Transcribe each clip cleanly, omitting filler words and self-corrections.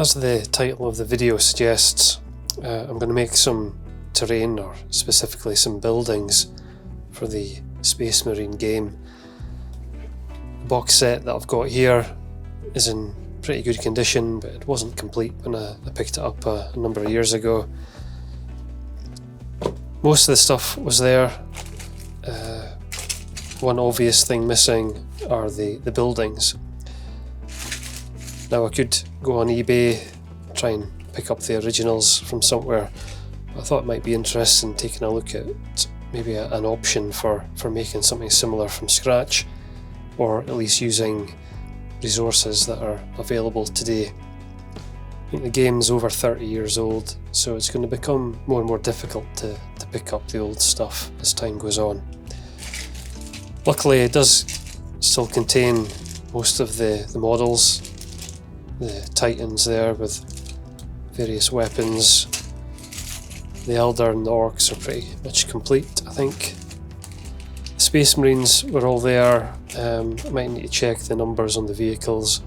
as the title of the video suggests, I'm going to make some terrain, or specifically some buildings, for the Space Marine game. The box set that I've got here is in pretty good condition, but it wasn't complete when I picked it up a number of years ago. Most of the stuff was there. One obvious thing missing are the buildings. Now I could go on eBay, try and pick up the originals from somewhere. I thought it might be interesting taking a look at maybe an option for making something similar from scratch, or at least using resources that are available today. I think the game's over 30 years old, so it's going to become more and more difficult to pick up the old stuff as time goes on. Luckily it does still contain most of the models, the Titans there with various weapons. The Eldar and the Orcs are pretty much complete, I think. The Space Marines were all there. I might need to check the numbers on the vehicles,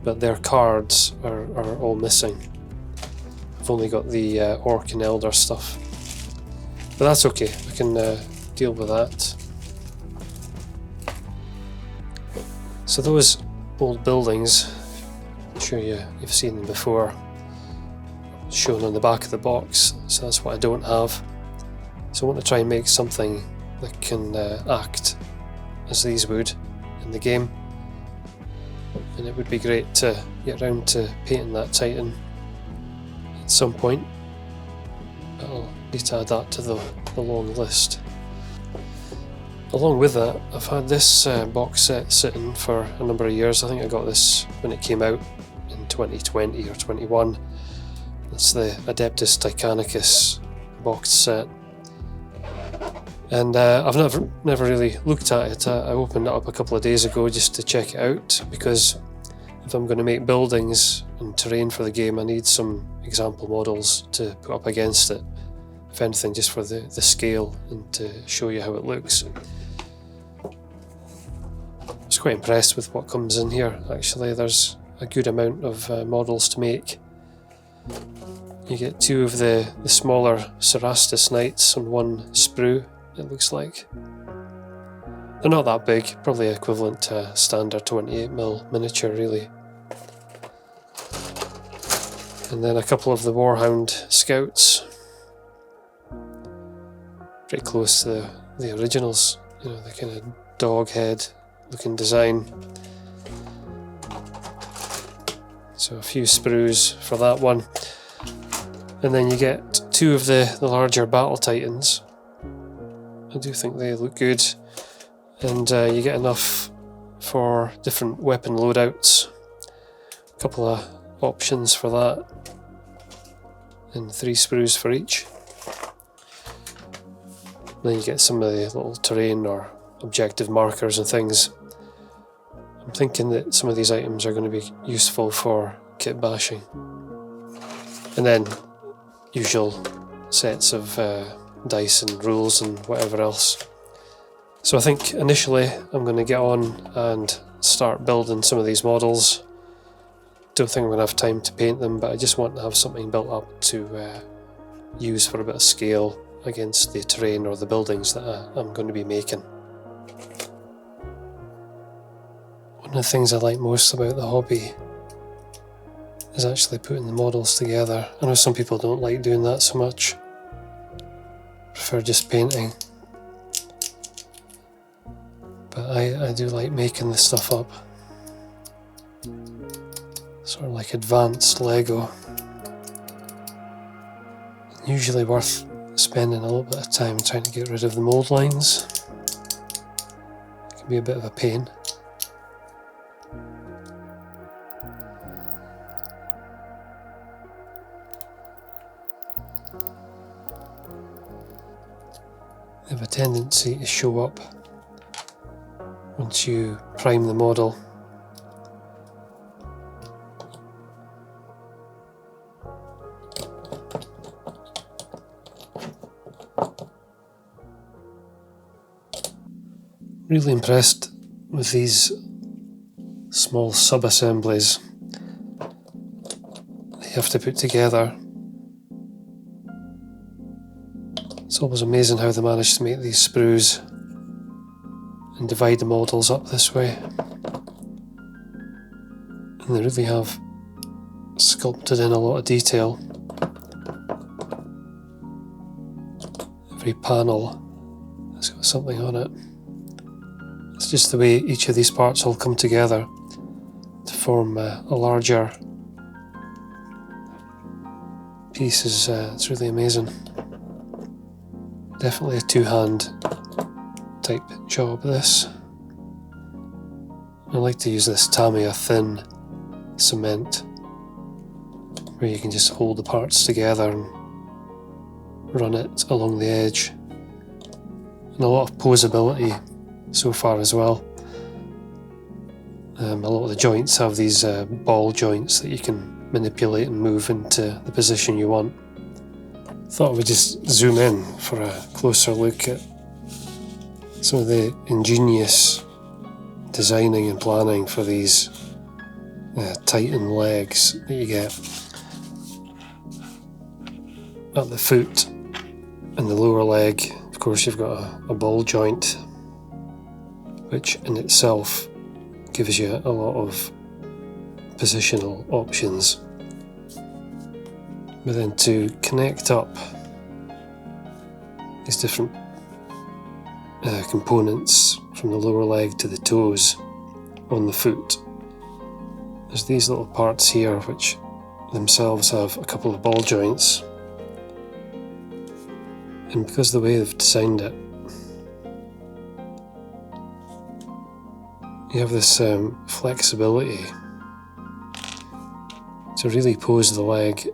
but their cards are all missing. I've only got the Orc and Eldar stuff, but that's okay, I can deal with that. So those old buildings, I'm sure you've seen them before, shown on the back of the box, so that's what I don't have. So I want to try and make something that can act as these would in the game, and it would be great to get around to painting that Titan at some point. I'll need to add that to the long list. Along with that, I've had this box set sitting for a number of years. I think I got this when it came out in 2020 or 21. It's the Adeptus Titanicus box set. And I've never really looked at it. I opened it up a couple of days ago just to check it out, because if I'm going to make buildings and terrain for the game, I need some example models to put up against it. If anything, just for the scale and to show you how it looks. I was quite impressed with what comes in here, actually. There's a good amount of models to make. You get two of the smaller Cerastus Knights on one sprue, it looks like. They're not that big, probably equivalent to a standard 28mm miniature, really. And then a couple of the Warhound Scouts. Pretty close to the originals, you know, the kind of dog head looking design. So a few sprues for that one. And then you get two of the larger Battle Titans. I do think they look good. And you get enough for different weapon loadouts. A couple of options for that. And 3 sprues for each. Then you get some of the little terrain or objective markers and things. I'm thinking that some of these items are going to be useful for kit bashing. And then usual sets of dice and rules and whatever else. So I think initially I'm going to get on and start building some of these models. Don't think I'm going to have time to paint them, but I just want to have something built up to use for a bit of scale against the terrain or the buildings that I'm going to be making. One of the things I like most about the hobby is actually putting the models together. I know some people don't like doing that so much, prefer just painting, but I do like making the stuff up. Sort of like advanced Lego. Usually worth spending a little bit of time trying to get rid of the mould lines. It can be a bit of a pain. They have a tendency to show up once you prime the model. Really impressed with these small sub-assemblies. you have to put together. It's always amazing how they manage to make these sprues and divide the models up this way. And they really have sculpted in a lot of detail. Every panel has got something on it. It's just the way each of these parts all come together to form a larger piece. It's really amazing. Definitely a two-hand type job, this. I like to use this Tamiya thin cement where you can just hold the parts together and run it along the edge. And a lot of posability so far as well. A lot of the joints have these ball joints that you can manipulate and move into the position you want. Thought I would just zoom in for a closer look at some of the ingenious designing and planning for these Titan legs that you get at the foot and the lower leg. Of course, you've got a ball joint, which in itself gives you a lot of positional options. But then to connect up these different components from the lower leg to the toes on the foot, there's these little parts here which themselves have a couple of ball joints. And because of the way they've designed it, you have this flexibility to really pose the leg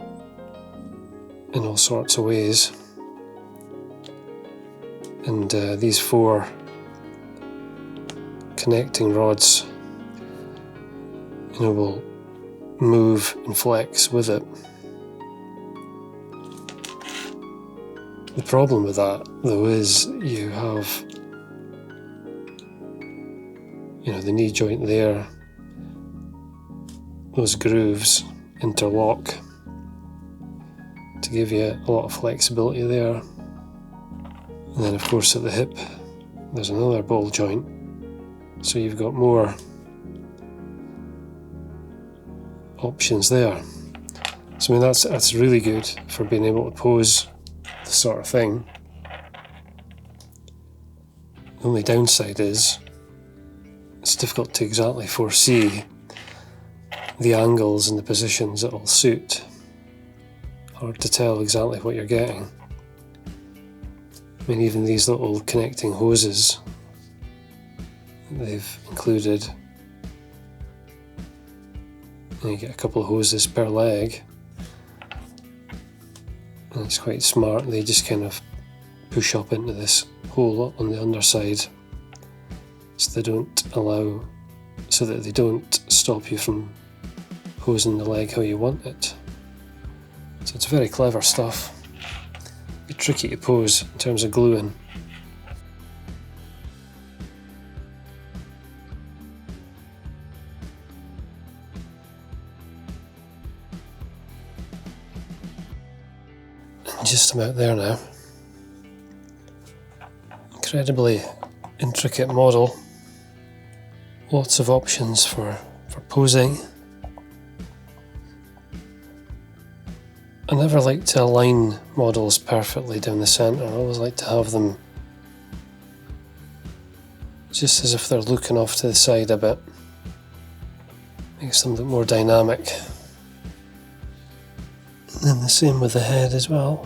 in all sorts of ways. And these four connecting rods, will move and flex with it. The problem with that, though, is you have the knee joint there, those grooves interlock to give you a lot of flexibility there. And then of course at the hip there's another ball joint, so you've got more options there. So I mean that's really good for being able to pose this sort of thing. The only downside is it's difficult to exactly foresee the angles and the positions that will suit. Hard to tell exactly what you're getting. I mean, even these little connecting hoses that they've included, and you get a couple of hoses per leg, and it's quite smart. They just kind of push up into this hole on the underside, so that they don't stop you from posing the leg how you want it. So it's very clever stuff. Be tricky to pose in terms of gluing. And just about there now. Incredibly intricate model. Lots of options for posing. I never like to align models perfectly down the centre. I always like to have them just as if they're looking off to the side a bit. Makes them look more dynamic. And then the same with the head as well.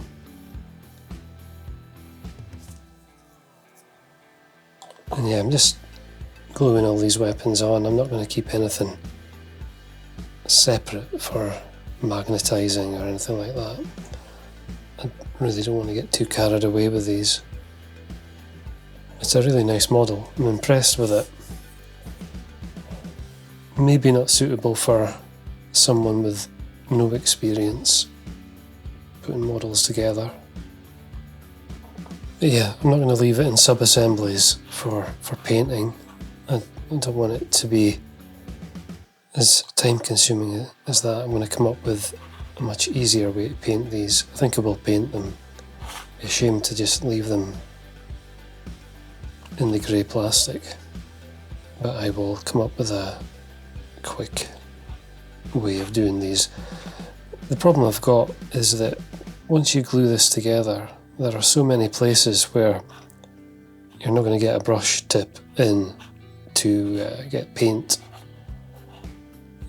And yeah, I'm just gluing all these weapons on. I'm not going to keep anything separate for magnetising or anything like that. I really don't want to get too carried away with these. It's a really nice model. I'm impressed with it. Maybe not suitable for someone with no experience putting models together. But yeah, I'm not going to leave it in sub-assemblies for painting. I don't want it to be as time consuming as that. I'm going to come up with a much easier way to paint these. I think I will paint them. It's a shame to just leave them in the grey plastic, but I will come up with a quick way of doing these. The problem I've got is that once you glue this together, there are so many places where you're not going to get a brush tip in to get paint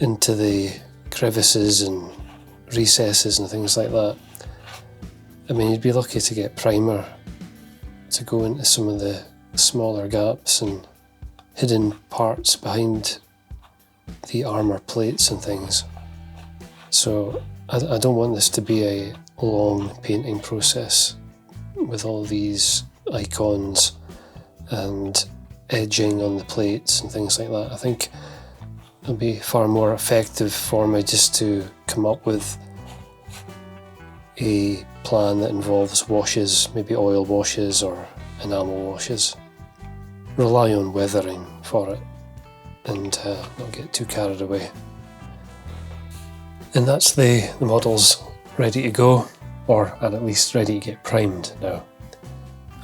into the crevices and recesses and things like that. I mean, you'd be lucky to get primer to go into some of the smaller gaps and hidden parts behind the armour plates and things. So I don't want this to be a long painting process with all these icons and edging on the plates and things like that. I think it'll be far more effective for me just to come up with a plan that involves washes, maybe oil washes or enamel washes. Rely on weathering for it and not get too carried away. And that's the models ready to go, or at least ready to get primed now.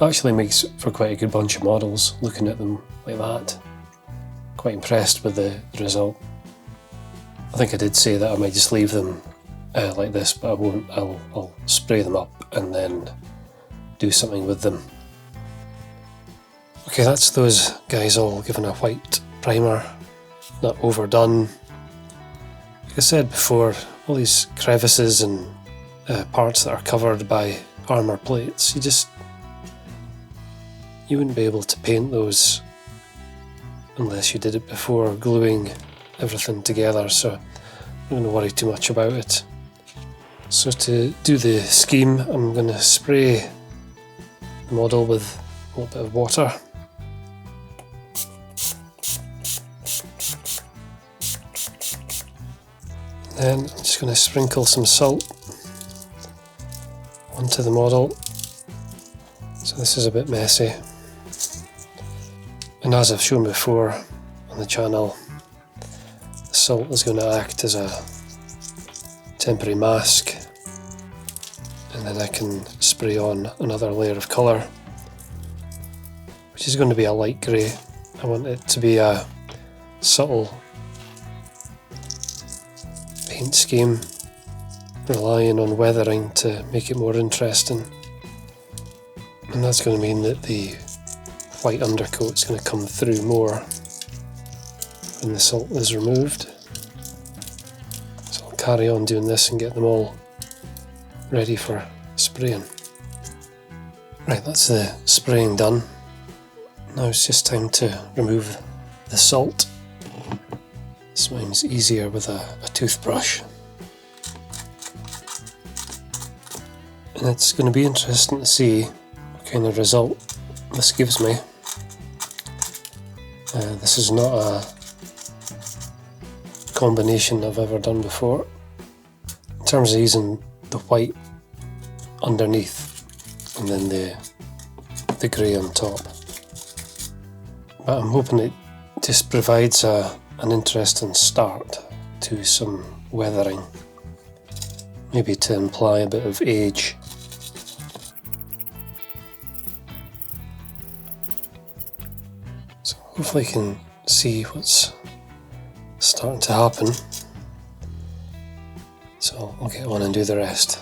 Actually makes for quite a good bunch of models, looking at them like that. Quite impressed with the result. I think I did say that I might just leave them like this, but I won't. I'll spray them up and then do something with them. Okay, that's those guys all given a white primer, not overdone. Like I said before, all these crevices and parts that are covered by armour plates, you wouldn't be able to paint those unless you did it before gluing everything together, so I'm not going to worry too much about it. So to do the scheme, I'm going to spray the model with a little bit of water. Then I'm just going to sprinkle some salt onto the model. So this is a bit messy. And as I've shown before on the channel, the salt is going to act as a temporary mask, and then I can spray on another layer of colour, which is going to be a light grey. I want it to be a subtle paint scheme, relying on weathering to make it more interesting. And that's going to mean that the white undercoat is going to come through more when the salt is removed. So I'll carry on doing this and get them all ready for spraying. Right, that's the spraying done. Now it's just time to remove the salt. This one's easier with a toothbrush. And it's going to be interesting to see what kind of result this gives me. This is not a combination I've ever done before, in terms of using the white underneath and then the grey on top. But I'm hoping it just provides an interesting start to some weathering, maybe to imply a bit of age. So hopefully you can see what's starting to happen. So I'll get on and do the rest.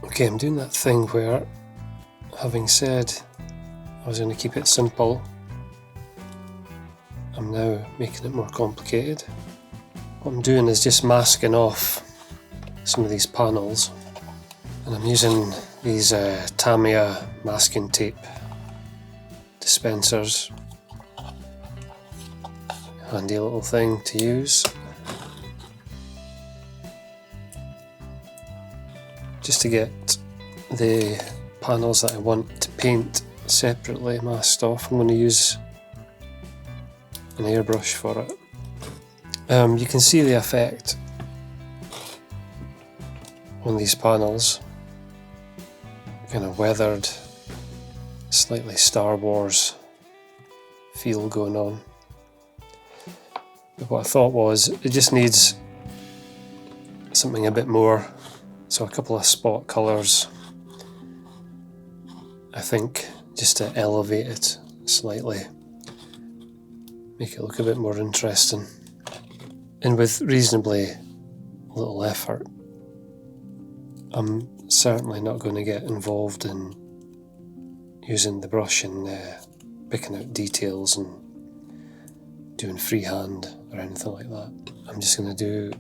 Okay, I'm doing that thing where, having said I was going to keep it simple, I'm now making it more complicated. What I'm doing is just masking off some of these panels, and I'm using these Tamiya masking tape dispensers. Handy little thing to use. Just to get the panels that I want to paint separately masked off, I'm going to use an airbrush for it. You can see the effect on these panels. Kind of weathered, slightly Star Wars feel going on. But what I thought was, it just needs something a bit more. So a couple of spot colours, I think, just to elevate it slightly, make it look a bit more interesting. And with reasonably little effort, I'm certainly not going to get involved in using the brush and picking out details and doing freehand or anything like that. I'm just going to do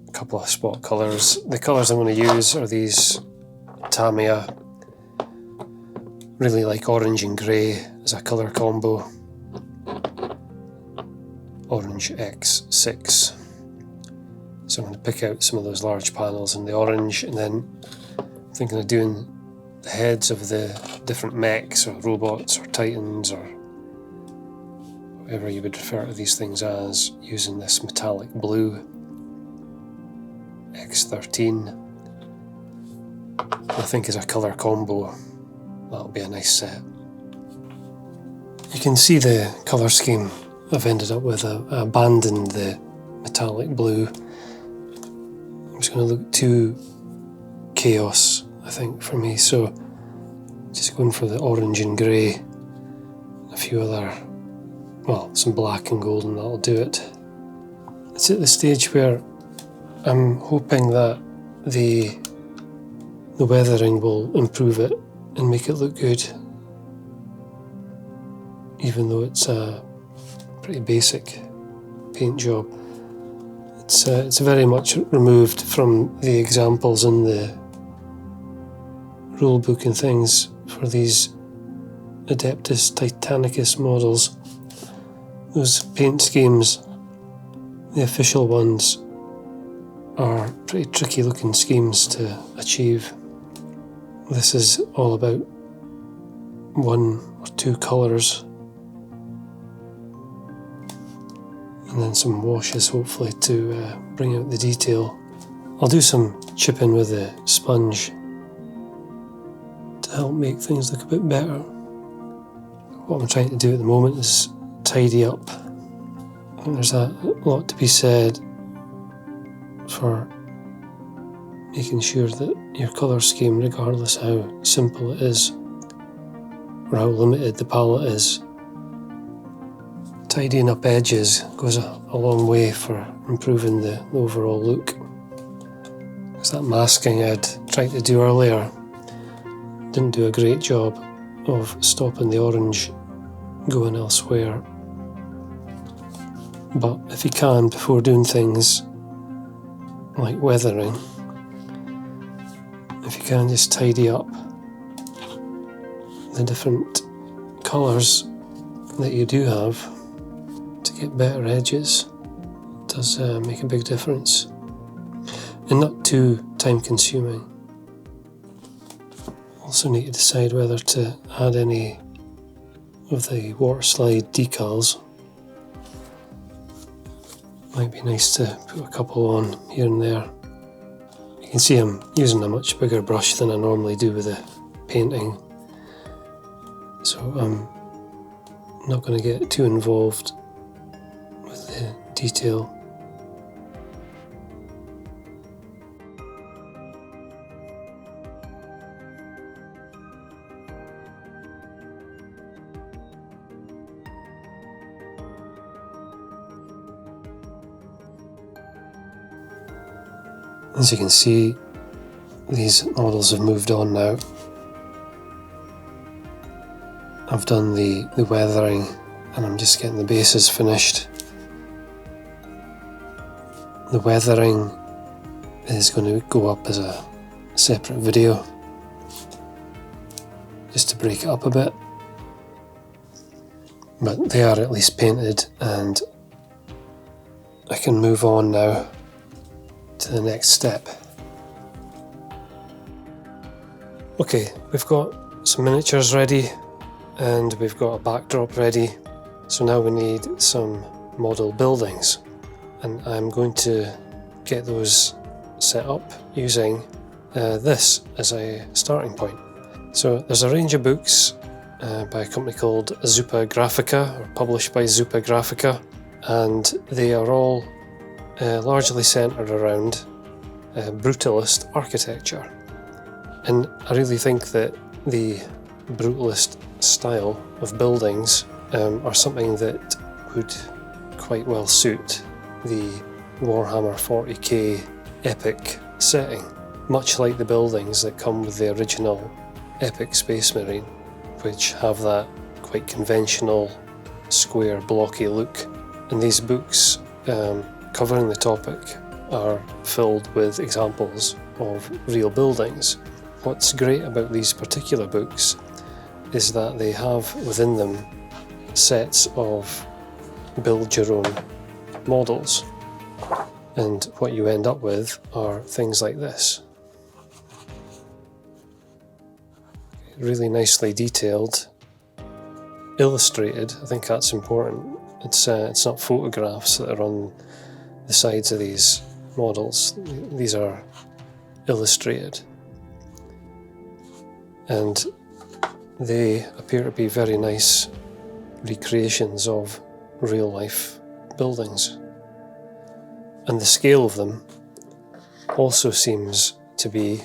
a couple of spot colours. The colours I'm going to use are these Tamiya. Really like orange and grey as a colour combo. Orange X6. So I'm going to pick out some of those large panels in the orange, and then I'm thinking of doing the heads of the different mechs or robots or titans or whatever you would refer to these things as, using this metallic blue X13. I think as a colour combo that'll be a nice set. You can see the colour scheme I've ended up with. I abandoned the metallic blue. It was going to look too chaos, I think, for me, so just going for the orange and grey, a few other, well, some black and gold, and that'll do it. It's at the stage where I'm hoping that the weathering will improve it and make it look good, even though it's a pretty basic paint job. It's very much removed from the examples in the rulebook and things for these Adeptus Titanicus models. Those paint schemes, the official ones, are pretty tricky looking schemes to achieve. This is all about one or two colours and then some washes, hopefully, to bring out the detail. I'll do some chipping with the sponge to help make things look a bit better. What I'm trying to do at the moment is tidy up. I think there's a lot to be said for making sure that your colour scheme, regardless how simple it is or how limited the palette is, tidying up edges goes a long way for improving the overall look. Because that masking I'd tried to do earlier didn't do a great job of stopping the orange going elsewhere. But if you can, before doing things like weathering, if you can just tidy up the different colours that you do have to get better edges, it does make a big difference, and not too time consuming. Also need to decide whether to add any of the water slide decals. Might be nice to put a couple on here and there. You can see I'm using a much bigger brush than I normally do with the painting, so I'm not going to get too involved with the detail. As you can see, these models have moved on now. I've done the weathering and I'm just getting the bases finished. The weathering is going to go up as a separate video, just to break it up a bit. But they are at least painted and I can move on now to the next step. Okay, we've got some miniatures ready and we've got a backdrop ready, so now we need some model buildings, and I'm going to get those set up using this as a starting point. So there's a range of books by a company called Zupa Graphica, or published by Zupa Graphica, and they are all largely centred around brutalist architecture. And I really think that the brutalist style of buildings are something that would quite well suit the Warhammer 40k epic setting, much like the buildings that come with the original epic Space Marine, which have that quite conventional square blocky look. And these books covering the topic are filled with examples of real buildings. What's great about these particular books is that they have within them sets of build your own models, and what you end up with are things like this. Really nicely detailed, illustrated. I think that's important. It's not photographs that are on the sides of these models. These are illustrated, and they appear to be very nice recreations of real life buildings. And the scale of them also seems to be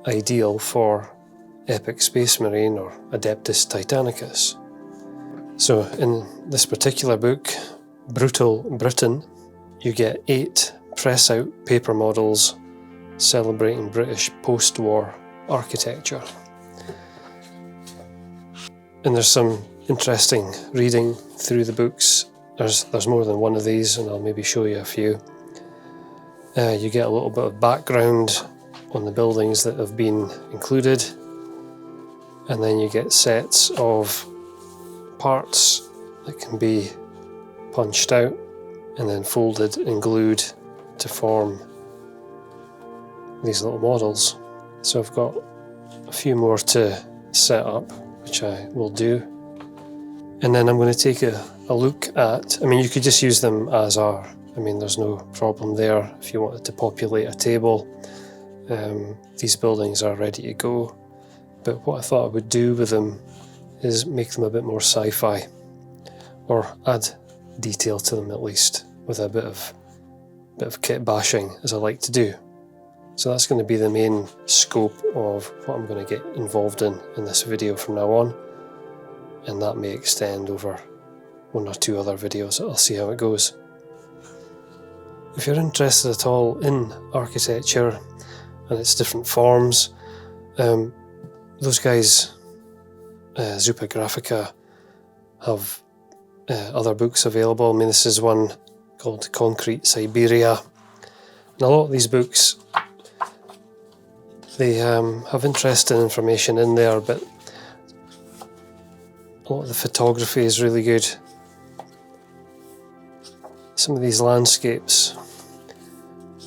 ideal for epic Space Marine or Adeptus Titanicus. So in this particular book, Brutal Britain, you get 8 press-out paper models celebrating British post-war architecture. And there's some interesting reading through the books. There's more than one of these, and I'll maybe show you a few. You get a little bit of background on the buildings that have been included, and then you get sets of parts that can be punched out and then folded and glued to form these little models. So I've got a few more to set up, which I will do. And then I'm going to take a look at, you could just use them as are. There's no problem there if you wanted to populate a table. These buildings are ready to go. But what I thought I would do with them is make them a bit more sci-fi, or add detail to them at least, with a bit of kit bashing, as I like to do. So that's going to be the main scope of what I'm going to get involved in this video from now on, and that may extend over 1 or 2 other videos. I'll see how it goes. If you're interested at all in architecture and its different forms, those guys, Zupa Graphica, have other books available. This is one called Concrete Siberia, and a lot of these books, they have interesting information in there, but a lot of the photography is really good. Some of these landscapes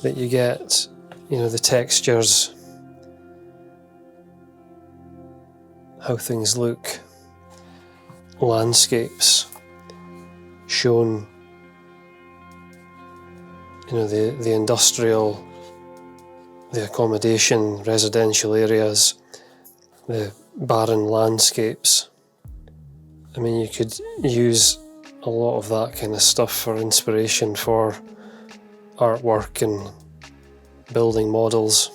that you get, the textures, how things look, landscapes shown, the industrial, the accommodation, residential areas, the barren landscapes. You could use a lot of that kind of stuff for inspiration for artwork and building models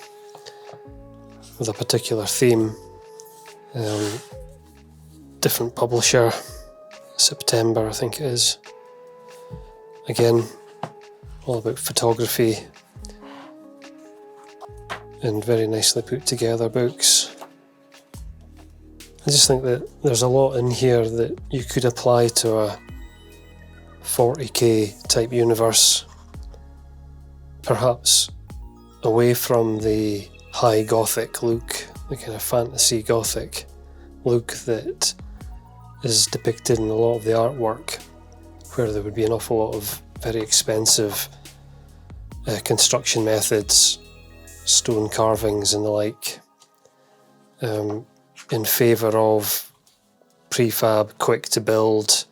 with a particular theme. Different publisher, September I think it is. Again, all about photography and very nicely put together books. I just think that there's a lot in here that you could apply to a 40k type universe, perhaps away from the high gothic look, the kind of fantasy gothic look that is depicted in a lot of the artwork, where there would be an awful lot of very expensive construction methods, stone carvings and the like, in favour of prefab, quick to build,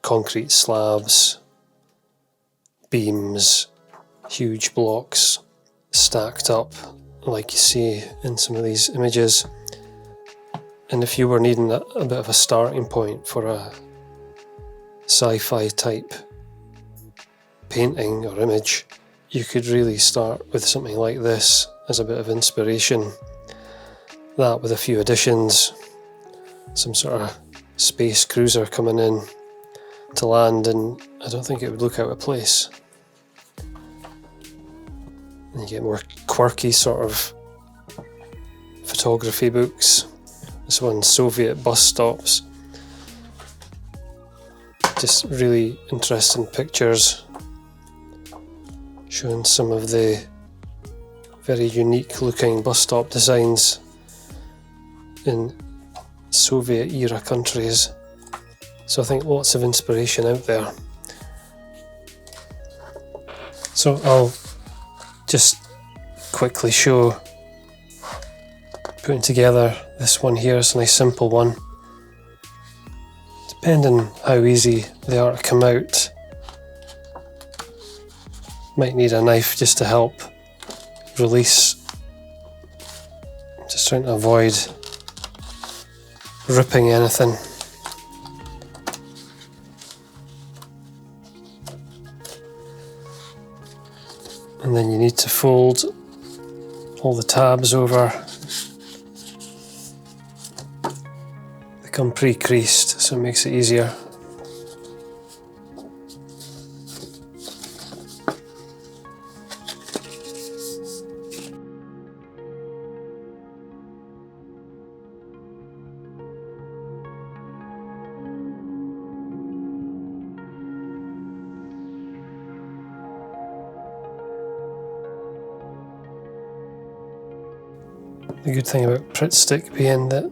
concrete slabs, beams, huge blocks stacked up like you see in some of these images. And if you were needing a bit of a starting point for a sci-fi type painting or image, you could really start with something like this as a bit of inspiration. That with a few additions, some sort of space cruiser coming in to land, and I don't think it would look out of place. And you get more quirky sort of photography books. This one's Soviet bus stops. Just really interesting pictures showing some of the very unique looking bus stop designs in Soviet era countries. So I think lots of inspiration out there. So I'll just quickly show putting together this one here. It's a nice simple one. Depending how easy they are to come out, might need a knife just to help release. Just trying to avoid ripping anything. And then you need to fold all the tabs over. They come pre-creased, so it makes it easier. The good thing about Pritt stick being that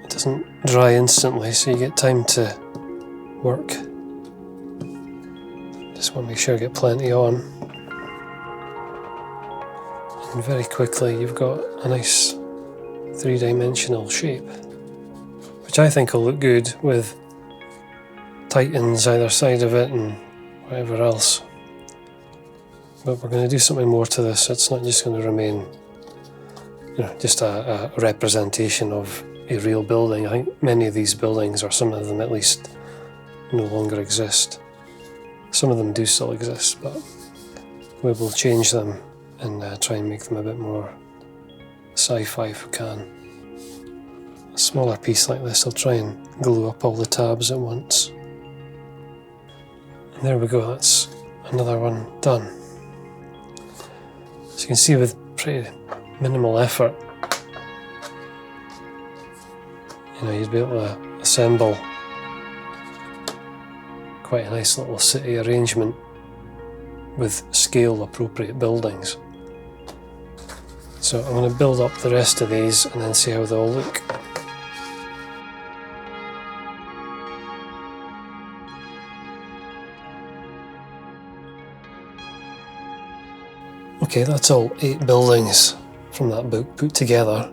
it doesn't dry instantly, so you get time to work. Just want to make sure I get plenty on. And very quickly you've got a nice three-dimensional shape, which I think will look good with Titans either side of it and whatever else. But we're going to do something more to this. It's not just going to remain just a representation of a real building. I think many of these buildings, or some of them at least, no longer exist. Some of them do still exist, but we will change them and try and make them a bit more sci-fi if we can. A smaller piece like this, I'll try and glue up all the tabs at once. And there we go, that's another one done. So you can see with pretty minimal effort, you'd be able to assemble quite a nice little city arrangement with scale appropriate buildings. So I'm going to build up the rest of these and then see how they all look. Okay, that's all 8 buildings from that book put together,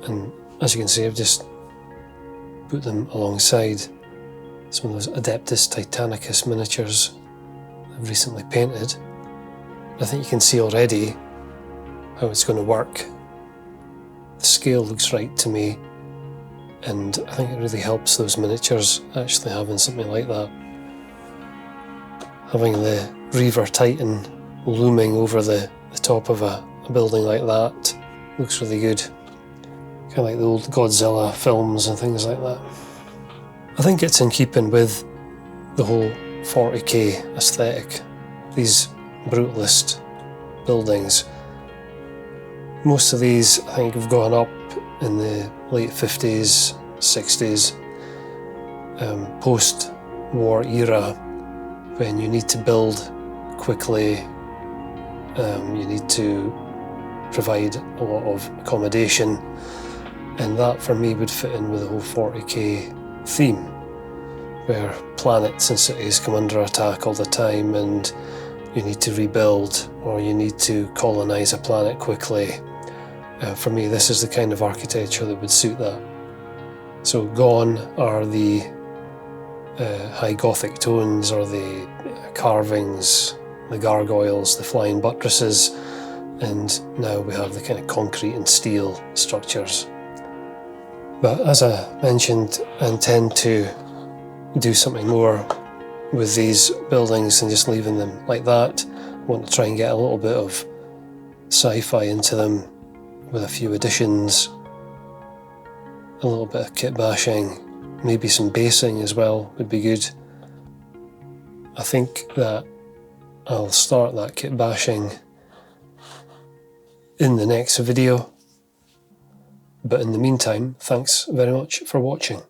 and as you can see I've just put them alongside some of those Adeptus Titanicus miniatures I've recently painted. I think you can see already how it's going to work. The scale looks right to me, and I think it really helps those miniatures actually having something like that. Having the Reaver Titan looming over the top of a building like that looks really good. Kind of like the old Godzilla films and things like that. I think it's in keeping with the whole 40k aesthetic. These brutalist buildings. Most of these I think have gone up in the late 50s, 60s, post-war era, when you need to build quickly, you need to provide a lot of accommodation, and that for me would fit in with the whole 40k theme, where planets and cities come under attack all the time and you need to rebuild or you need to colonise a planet quickly. For me, this is the kind of architecture that would suit that. So gone are the high Gothic tones or the carvings, the gargoyles, the flying buttresses, and now we have the kind of concrete and steel structures. But as I mentioned, I intend to do something more with these buildings than just leaving them like that. want to try and get a little bit of sci-fi into them with a few additions, a little bit of kit bashing, maybe some basing as well would be good. I think that I'll start that kit bashing in the next video, but in the meantime, thanks very much for watching.